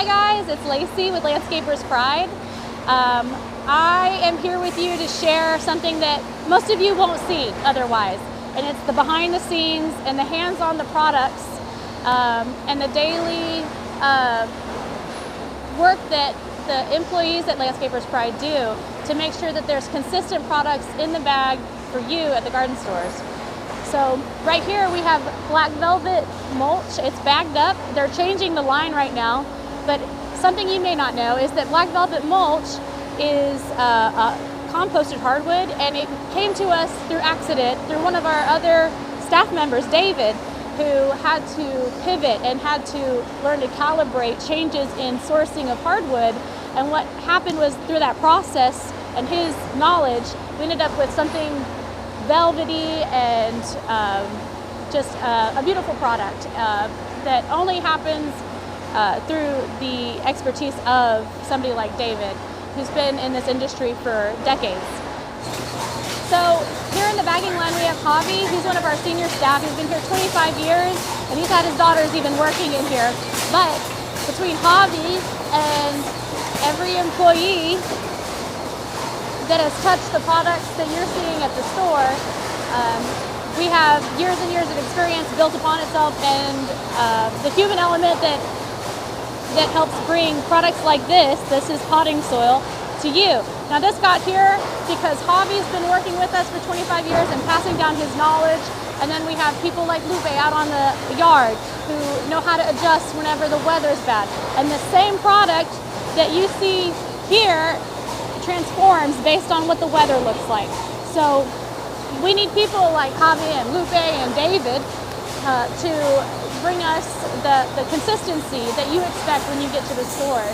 Hi guys, it's Lacey with Landscapers Pride. I am here with you to share something that most of you won't see otherwise, and it's the behind the scenes and the hands-on the products and the daily work that the employees at Landscapers Pride do to make sure that there's consistent products in the bag for you at the garden stores. So right here we have Black Velvet Mulch. It's bagged up. They're changing the line right now, but something you may not know is that Black Velvet Mulch is a composted hardwood, and it came to us through accident through one of our other staff members, David, who had to pivot and had to learn to calibrate changes in sourcing of hardwood. And what happened was, through that process and his knowledge, we ended up with something velvety and just a beautiful product that only happens through the expertise of somebody like David, who's been in this industry for decades. So here in the bagging line we have Javi. He's one of our senior staff. He's been here 25 years, and he's had his daughters even working in here. But between Javi and every employee that has touched the products that you're seeing at the store, we have years and years of experience built upon itself, and the human element that helps bring products like this is potting soil, to you. Now this got here because Javi's been working with us for 25 years and passing down his knowledge, and then we have people like Lupe out on the yard who know how to adjust whenever the weather's bad. And the same product that you see here transforms based on what the weather looks like. So we need people like Javi and Lupe and David to bring us the consistency that you expect when you get to the store.